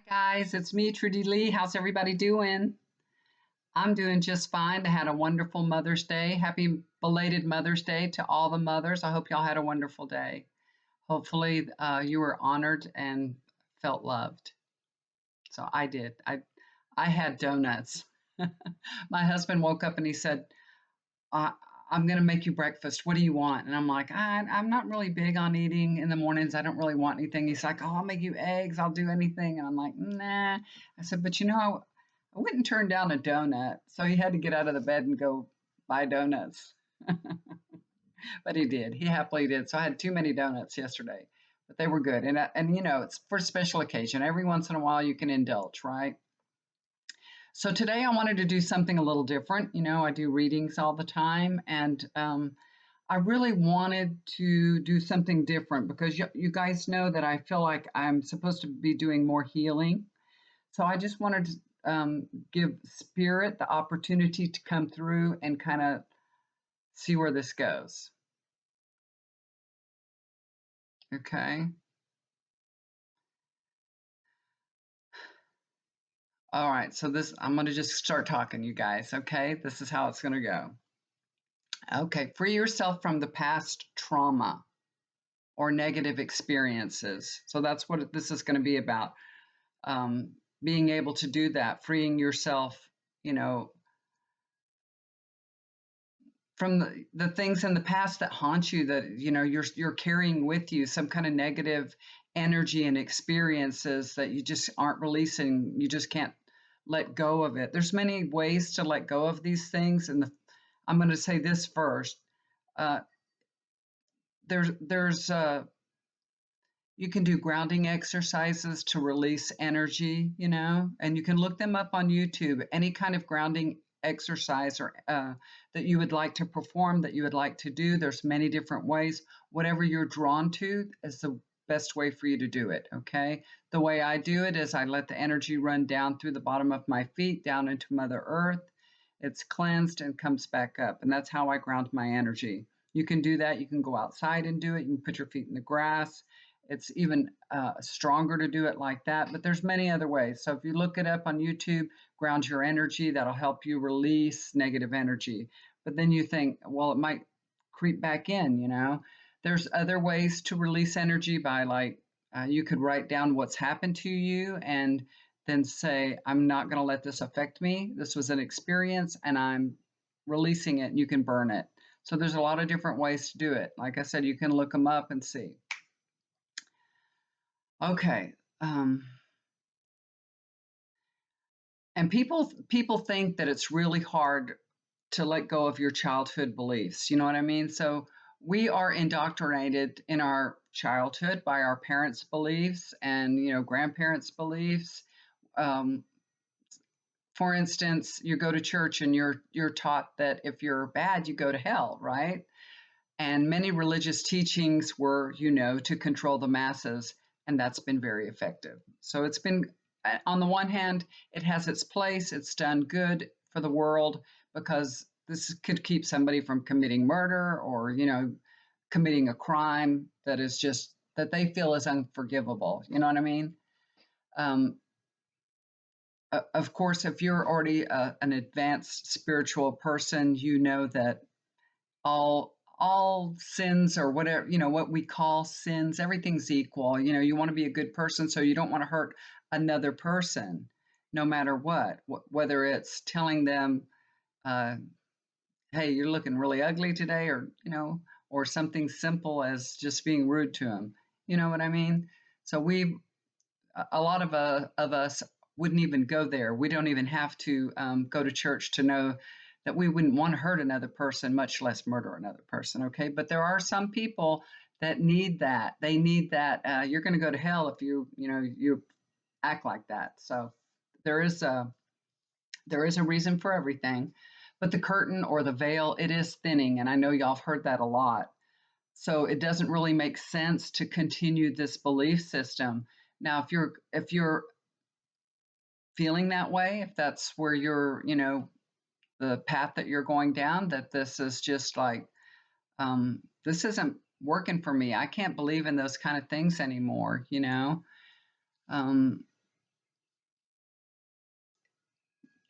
Guys, it's me, Trudy Lee. How's everybody doing? I'm doing just fine. I had a wonderful Mother's Day. Happy belated Mother's Day to all the mothers. I hope y'all had a wonderful day. Hopefully, you were honored and felt loved. So I did. I had donuts. My husband woke up and he said, uh, I'm going to make you breakfast. What do you want? And I'm like, I'm not really big on eating in the mornings. I don't really want anything. He's like, I'll make you eggs. I'll do anything. And I'm like, nah. I said, but I wouldn't turn down a donut. So he had to get out of the bed and go buy donuts. But he did. He happily did. So I had too many donuts yesterday, but they were good. And it's for a special occasion. Every once in a while you can indulge, right? So today I wanted to do something a little different. I do readings all the time, and I really wanted to do something different because you guys know that I feel like I'm supposed to be doing more healing. So I just wanted to give spirit the opportunity to come through and kind of see where this goes. Okay. All right. So I'm going to just start talking, you guys. Okay. This is how it's going to go. Okay. Free yourself from the past trauma or negative experiences. So that's what this is going to be about. Um, Being able to do that, freeing yourself, you know, from the things in the past that haunt you, that you're carrying with you, some kind of negative energy and experiences that you just aren't releasing. You just can't let go of it. There's many ways to let go of these things, and I'm going to say this first. Uh, there's you can do grounding exercises to release energy, and you can look them up on YouTube. Any kind of grounding exercise or that you would like to perform, that you would like to do. There's many different ways. Whatever you're drawn to is the best way for you to do it. Okay. The way I do it is I let the energy run down through the bottom of my feet, down into Mother Earth. It's cleansed and comes back up. And that's how I ground my energy. You can do that. You can go outside and do it. You can put your feet in the grass. It's even stronger to do it like that, but there's many other ways. So if you look it up on YouTube, ground your energy, that'll help you release negative energy. But then you think, well, it might creep back in. There's other ways to release energy by you could write down what's happened to you and then say, I'm not going to let this affect me. This was an experience and I'm releasing it, and you can burn it. So there's a lot of different ways to do it. Like I said, you can look them up and see. Okay. And people think that it's really hard to let go of your childhood beliefs. You know what I mean? So we are indoctrinated in our childhood by our parents' beliefs and grandparents' beliefs. Um, for instance, you go to church and you're taught that if you're bad, you go to hell, right? And many religious teachings were, to control the masses, and that's been very effective. So it's been, on the one hand, it has its place, it's done good for the world because this could keep somebody from committing murder or, committing a crime that is just that they feel is unforgivable. You know what I mean? Um, of course, if you're already an advanced spiritual person, you know that all sins or whatever, what we call sins, everything's equal. You want to be a good person, so you don't want to hurt another person no matter what, whether it's telling them, uh, hey, you're looking really ugly today, or something simple as just being rude to them. You know what I mean? So a lot of us wouldn't even go there. We don't even have to go to church to know that we wouldn't want to hurt another person, much less murder another person. Okay, but there are some people that need that. They need that. You're going to go to hell if you act like that. So there is a reason for everything, but the curtain or the veil, it is thinning, and I know y'all have heard that a lot. So it doesn't really make sense to continue this belief system. Now, if you're feeling that way, if that's where you're, the path that you're going down, that this is just like, this isn't working for me. I can't believe in those kind of things anymore. Um,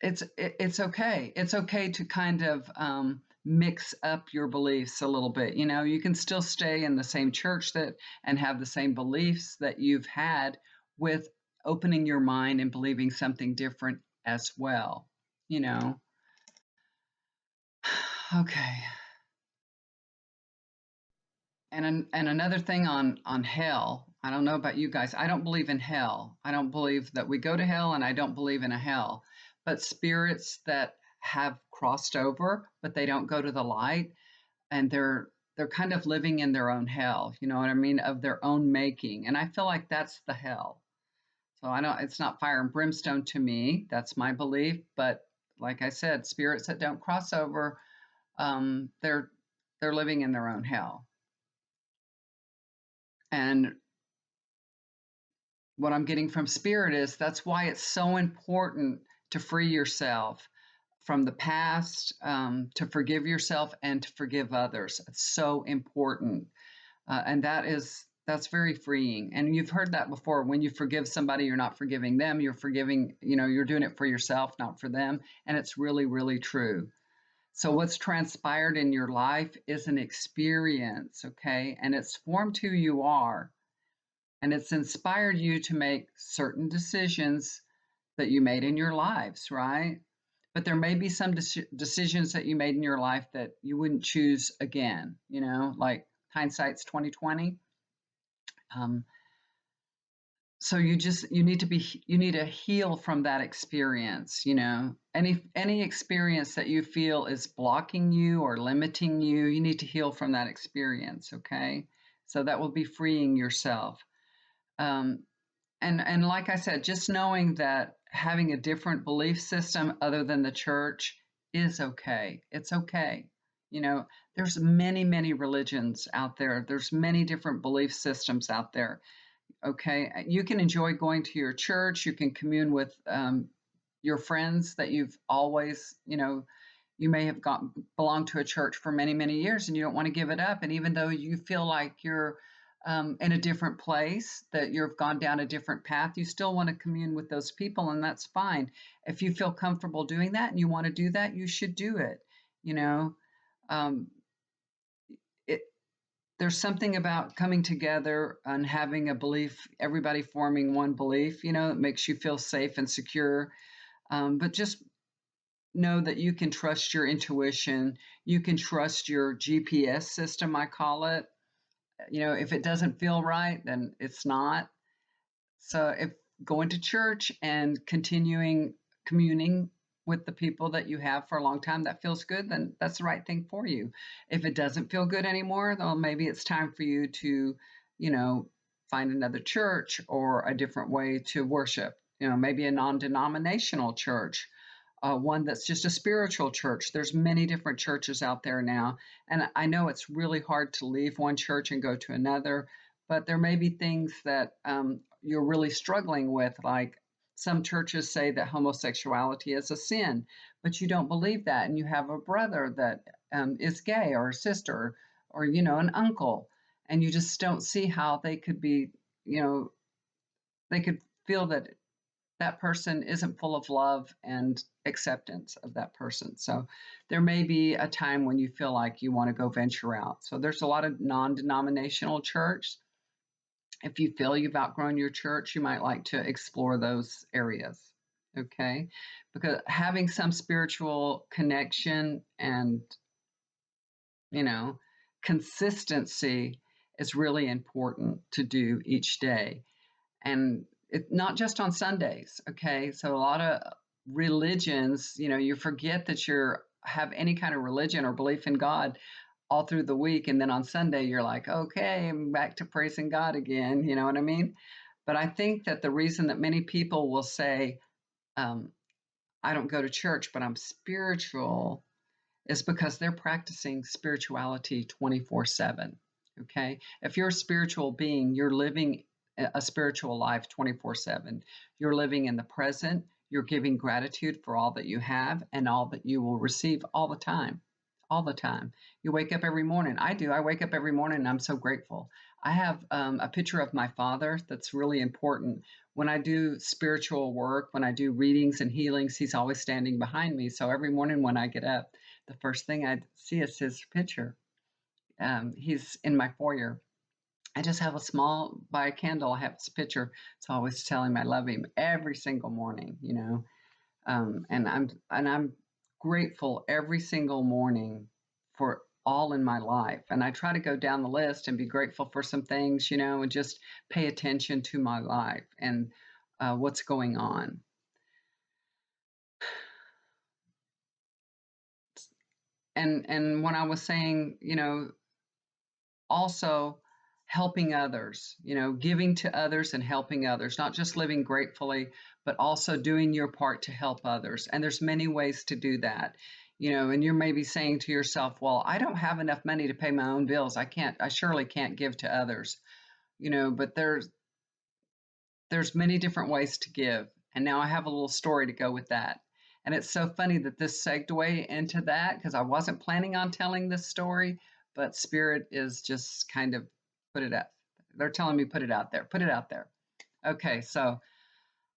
it's okay. It's okay to kind of mix up your beliefs a little bit. You know, you can still stay in the same church that and have the same beliefs that you've had with opening your mind and believing something different as well. You know. Okay. And another thing on hell, I don't know about you guys. I don't believe in hell. I don't believe that we go to hell, and I don't believe in a hell. But spirits that have crossed over, but they don't go to the light, and they're kind of living in their own hell. You know what I mean? Of their own making. And I feel like that's the hell. So I don't. It's not fire and brimstone to me. That's my belief. But like I said, spirits that don't cross over, um, they're they're living in their own hell. And what I'm getting from spirit is that's why it's so important to free yourself from the past, to forgive yourself and to forgive others. It's so important, and that's very freeing. And you've heard that before. When you forgive somebody, you're not forgiving them. You're forgiving. You know, you're doing it for yourself, not for them. And it's really, really true. So what's transpired in your life is an experience, okay, and it's formed who you are, and it's inspired you to make certain decisions that you made in your lives, right? But there may be some decisions that you made in your life that you wouldn't choose again, you know, like hindsight's 2020. Um, so you need to heal from that experience, you know. Any experience that you feel is blocking you or limiting you, you need to heal from that experience, okay? So that will be freeing yourself. Um, and like I said, just knowing that having a different belief system other than the church is okay. It's okay. You know, there's many religions out there. There's many different belief systems out there. Okay, you can enjoy going to your church. You can commune with your friends that you've always, you know, you may have belonged to a church for many years and you don't want to give it up. And even though you feel like you're in a different place, that you've gone down a different path, you still want to commune with those people, and that's fine. If you feel comfortable doing that and you want to do that, you should do it. You know, um, it, there's something about coming together and having a belief, everybody forming one belief, you know, that makes you feel safe and secure. But just know that you can trust your intuition. You can trust your GPS system, I call it. You know, if it doesn't feel right, then it's not. So if going to church and continuing communing with the people that you have for a long time that feels good, then that's the right thing for you. If it doesn't feel good anymore, then maybe it's time for you to, you know, find another church or a different way to worship. You know, maybe a non-denominational church, one that's just a spiritual church. There's many different churches out there now, and I know it's really hard to leave one church and go to another, but there may be things that you're really struggling with, like some churches say that homosexuality is a sin, but you don't believe that, and you have a brother that is gay, or a sister, or you know, an uncle, and you just don't see how they could be, you know, they could feel that that person isn't full of love and acceptance of that person. So there may be a time when you feel like you want to go venture out. So there's a lot of non-denominational church. If you feel you've outgrown your church, you might like to explore those areas. Okay? Because having some spiritual connection and, you know, consistency is really important to do each day. And not just on Sundays. Okay, so a lot of religions, you know, you forget that you're have any kind of religion or belief in God all through the week, and then on Sunday you're like, okay, I'm back to praising God again. You know what I mean? But I think that the reason that many people will say, um, I don't go to church, but I'm spiritual, is because they're practicing spirituality 24/7. Okay. If you're a spiritual being, you're living a spiritual life 24/7. You're living in the present. You're giving gratitude for all that you have and all that you will receive all the time. All the time. You wake up every morning. I do. I wake up every morning and I'm so grateful. I have a picture of my father that's really important. when I do spiritual work, when I do readings and healings, he's always standing behind me. So every morning when I get up, the first thing I see is his picture. He's in my foyer. I just have a small by a candle. I have his picture. So I always tell him I love him every single morning. And I'm grateful every single morning for all in my life. And I try to go down the list and be grateful for some things, and just pay attention to my life and what's going on. And when I was saying, also helping others, giving to others and helping others, not just living gratefully, but also doing your part to help others. And there's many ways to do that. And you're maybe saying to yourself, well, I don't have enough money to pay my own bills. I surely can't give to others, but there's many different ways to give. And now I have a little story to go with that. And it's so funny that this segued into that because I wasn't planning on telling this story, but Spirit is just kind of put it out. They're telling me put it out there, put it out there. Okay, so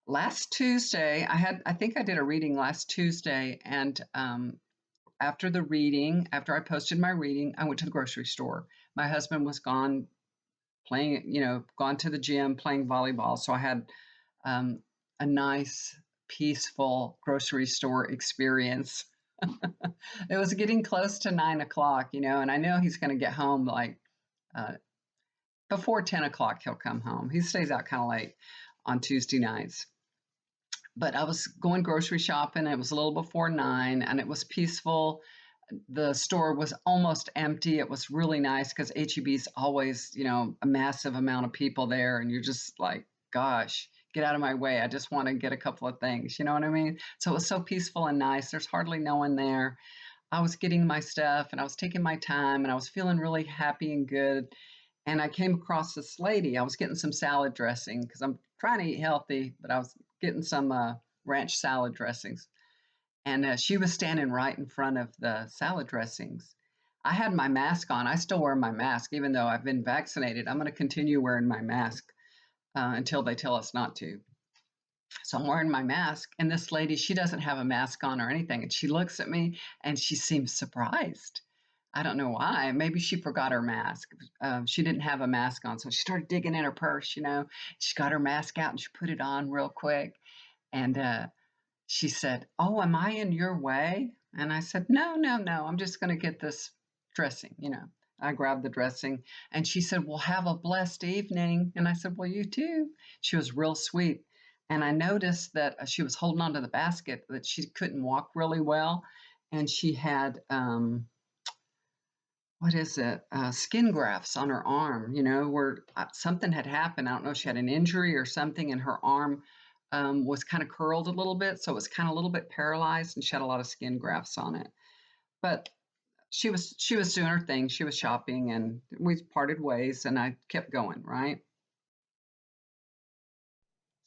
last Tuesday, I think I did a reading last Tuesday, and after the reading, after I posted my reading, I went to the grocery store. My husband was gone playing, gone to the gym playing volleyball, so I had um, a nice, peaceful grocery store experience. It was getting close to 9 o'clock, and I know he's going to get home like uh, before 10 o'clock, he'll come home. He stays out kind of late on Tuesday nights. But I was going grocery shopping. It was a little before 9 and it was peaceful. The store was almost empty. It was really nice because HEB's always, a massive amount of people there. And you're just like, gosh, get out of my way. I just want to get a couple of things. You know what I mean? So it was so peaceful and nice. There's hardly no one there. I was getting my stuff and I was taking my time and I was feeling really happy and good. And I came across this lady. I was getting some salad dressing because I'm trying to eat healthy, but I was getting some ranch salad dressings. And she was standing right in front of the salad dressings. I had my mask on. I still wear my mask, even though I've been vaccinated. I'm going to continue wearing my mask until they tell us not to. So I'm wearing my mask, and this lady, she doesn't have a mask on or anything. And she looks at me and she seems surprised. I don't know why. Maybe she forgot her mask. She didn't have a mask on. So she started digging in her purse, She got her mask out and she put it on real quick. And she said, "Oh, am I in your way?" And I said, "No, no, no. I'm just going to get this dressing. I grabbed the dressing and she said, "Well, have a blessed evening." And I said, "Well, you too." She was real sweet. And I noticed that she was holding onto the basket, that she couldn't walk really well. And she had, what is it? Skin grafts on her arm, where something had happened. I don't know if she had an injury or something, and her arm was kind of curled a little bit. So it was kind of a little bit paralyzed, and she had a lot of skin grafts on it. But she was doing her thing. She was shopping, and we parted ways, and I kept going, right?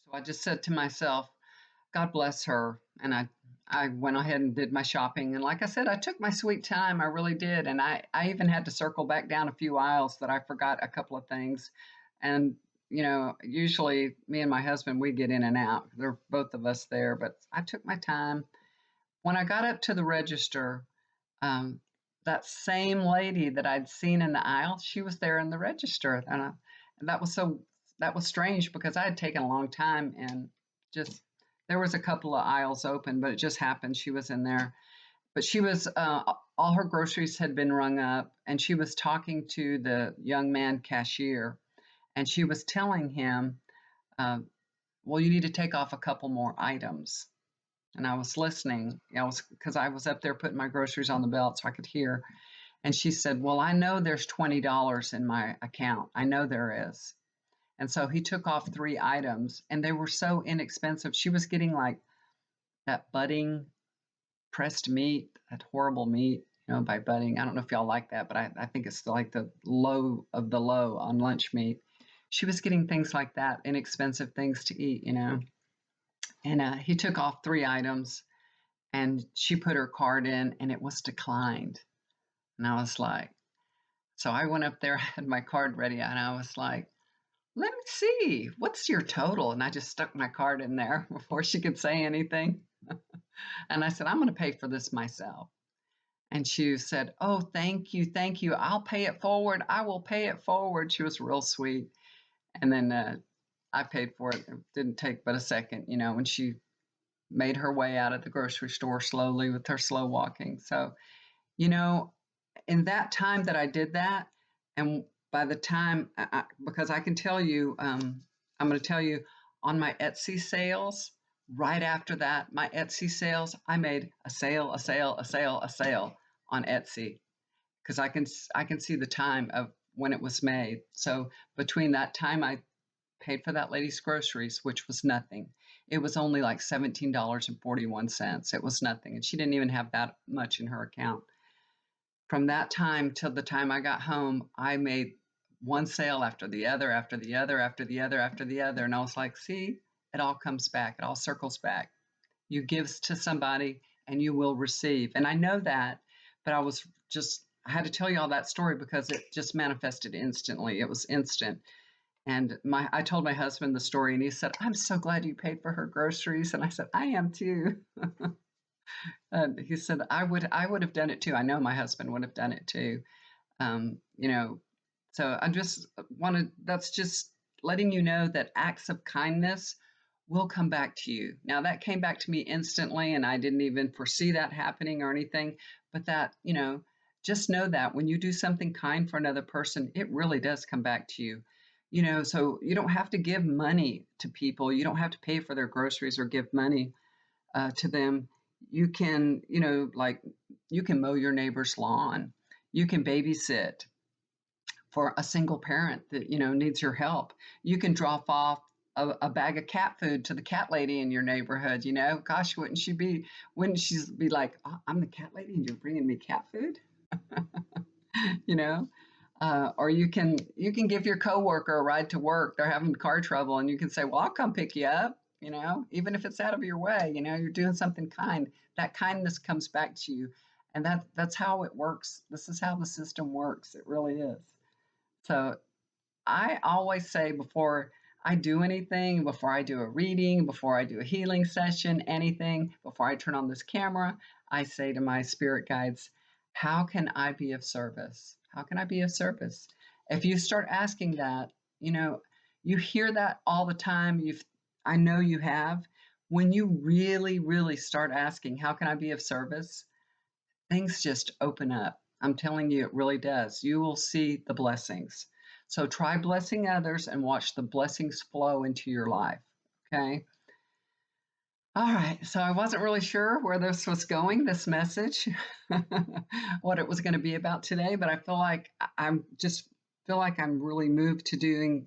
So I just said to myself, God bless her. And I went ahead and did my shopping. And like I said, I took my sweet time. I really did. And I even had to circle back down a few aisles that I forgot a couple of things. And, usually me and my husband, we get in and out. They're both of us there, but I took my time. When I got up to the register, um, that same lady that I'd seen in the aisle, she was there in the register. And that was strange because I had taken a long time and just, there was a couple of aisles open, but it just happened she was in there. But she was, all her groceries had been rung up and she was talking to the young man cashier and she was telling him, uh, well, you need to take off a couple more items. And I was listening. Because I was up there putting my groceries on the belt so I could hear. And she said, "Well, I know there's $20 in my account. I know there is." And so he took off 3 items, and they were so inexpensive. She was getting like that budding pressed meat, that horrible meat, by budding. I don't know if y'all like that, but I think it's like the low of the low on lunch meat. She was getting things like that, inexpensive things to eat. And he took off 3 items and she put her card in and it was declined. And I was like, so I went up there, had my card ready, and I was like, let me see, what's your total? And I just stuck my card in there before she could say anything. And I said, I'm going to pay for this myself. And she said, oh, thank you. Thank you. I'll pay it forward. I will pay it forward. She was real sweet. And then I paid for it. It didn't take but a second, when she made her way out of the grocery store slowly with her slow walking. So, you know, in that time that I did that, and by the time, because I can tell you, I'm going to tell you on my Etsy sales, right after that, my Etsy sales, I made a sale, a sale, a sale, a sale on Etsy because I can see the time of when it was made. So between that time I paid for that lady's groceries, which was nothing. It was only like $17.41. It was nothing. And she didn't even have that much in her account. From that time till the time I got home, I made one sale after the other, after the other, after the other, after the other. And I was like, see, it all comes back, it all circles back. You give to somebody and you will receive. And I know that, but I had to tell you all that story because it just manifested instantly. It was instant. And I told my husband the story and he said, I'm so glad you paid for her groceries. And I said, I am too. And he said, I would have done it too. I know my husband would have done it too. Um, you know, so I just that's just letting you know that acts of kindness will come back to you. Now that came back to me instantly and I didn't even foresee that happening or anything, but just know that when you do something kind for another person, it really does come back to you. So you don't have to give money to people. You don't have to pay for their groceries or give money to them. You can, like you can mow your neighbor's lawn. You can babysit for a single parent that, needs your help. You can drop off a bag of cat food to the cat lady in your neighborhood. Gosh, wouldn't she be like, oh, I'm the cat lady and you're bringing me cat food? you know or you can give your coworker a ride to work. They're having car trouble, and you can say, "Well, I'll come pick you up." Even if it's out of your way. You're doing something kind. That kindness comes back to you, and that's how it works. This is how the system works. It really is. So I always say before I do anything, before I do a reading, before I do a healing session, anything, before I turn on this camera, I say to my spirit guides, how can I be of service? How can I be of service? If you start asking that, you know, you hear that all the time. I know you have. When you really, really start asking, how can I be of service? Things just open up. I'm telling you, it really does. You will see the blessings. So try blessing others and watch the blessings flow into your life. Okay. All right. So I wasn't really sure where this was going, this message, what it was going to be about today, but I feel like I'm really moved to doing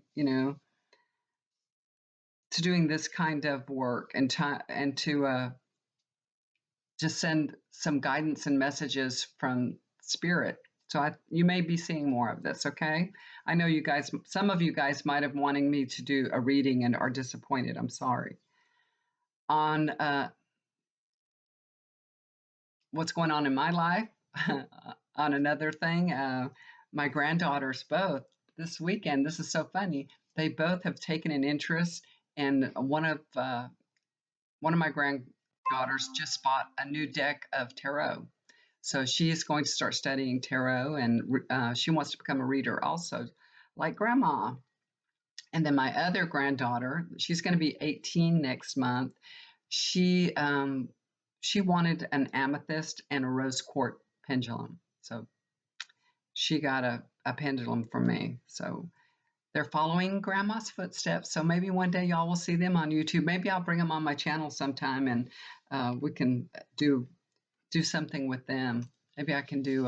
this kind of work and to just send some guidance and messages from spirit. So you may be seeing more of this, okay? I know some of you guys might have wanting me to do a reading and are disappointed. I'm sorry. On what's going on in my life, on another thing, my granddaughters both this weekend. This is so funny. They both have taken an interest, and one of my granddaughters just bought a new deck of tarot. So she is going to start studying tarot, and she wants to become a reader also, like grandma. And then my other granddaughter, she's going to be 18 next month. She wanted an amethyst and a rose quartz pendulum. So she got a pendulum from me. So they're following grandma's footsteps. So maybe one day y'all will see them on YouTube. Maybe I'll bring them on my channel sometime, and we can do something with them. Maybe I can do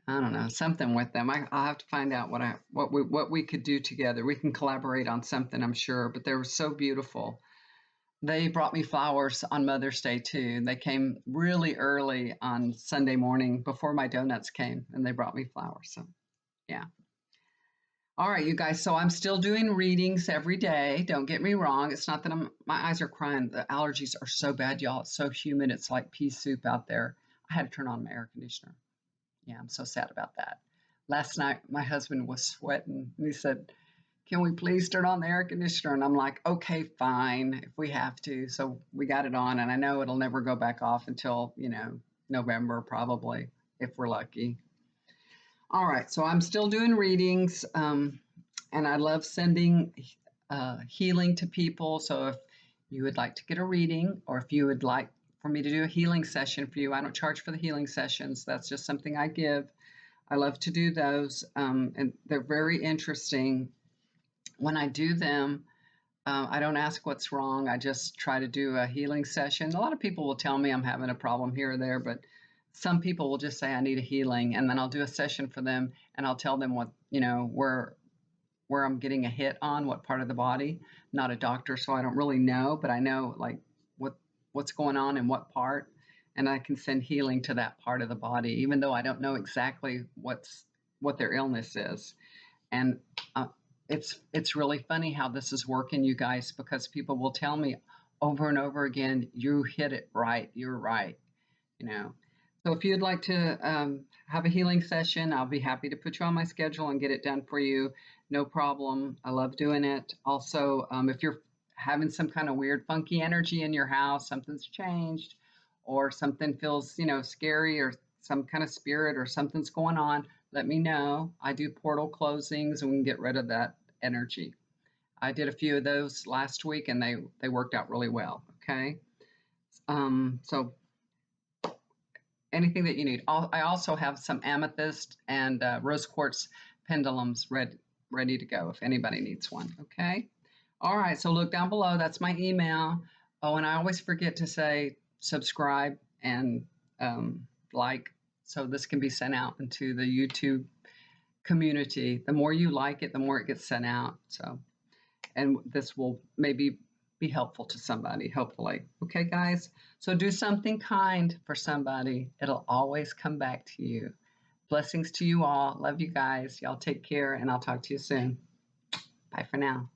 I don't know, something with them. I'll have to find out what we could do together. We can collaborate on something, I'm sure. But they were so beautiful. They brought me flowers on Mother's Day too. They came really early on Sunday morning before my donuts came, and they brought me flowers. So yeah. All right, you guys. So I'm still doing readings every day. Don't get me wrong. It's not that my eyes are crying. The allergies are so bad, y'all. It's so humid. It's like pea soup out there. I had to turn on my air conditioner. Yeah, I'm so sad about that. Last night, my husband was sweating, and he said, can we please turn on the air conditioner? And I'm like, okay, fine, if we have to. So we got it on, and I know it'll never go back off until, November probably, if we're lucky. All right, so I'm still doing readings, and I love sending healing to people. So if you would like to get a reading, or if you would like for me to do a healing session for you, I don't charge for the healing sessions. That's just something I give. I love to do those, and they're very interesting. When I do them, I don't ask what's wrong. I just try to do a healing session. A lot of people will tell me I'm having a problem here or there, but some people will just say I need a healing, and then I'll do a session for them, and I'll tell them what, where I'm getting a hit on, what part of the body. Not a doctor, so I don't really know, but I know like what what's going on in what part, and I can send healing to that part of the body, even though I don't know exactly what their illness is. And uh, it's really funny how this is working, you guys, because people will tell me over and over again, "You hit it right. You're right." You know. So if you'd like to have a healing session, I'll be happy to put you on my schedule and get it done for you. No problem. I love doing it. Also, if you're having some kind of weird, funky energy in your house, something's changed, or something feels, scary, or some kind of spirit, or something's going on, let me know. I do portal closings, and we can get rid of that energy. I did a few of those last week, and they worked out really well. Okay. So anything that you need. I also have some amethyst and rose quartz pendulums ready to go if anybody needs one. Okay. All right. So look down below. That's my email. Oh, and I always forget to say subscribe and like, so this can be sent out into the YouTube community. The more you like it, the more it gets sent out. So, and this will maybe be helpful to somebody, hopefully. Okay, guys? So do something kind for somebody. It'll always come back to you. Blessings to you all. Love you guys. Y'all take care, and I'll talk to you soon. Bye for now.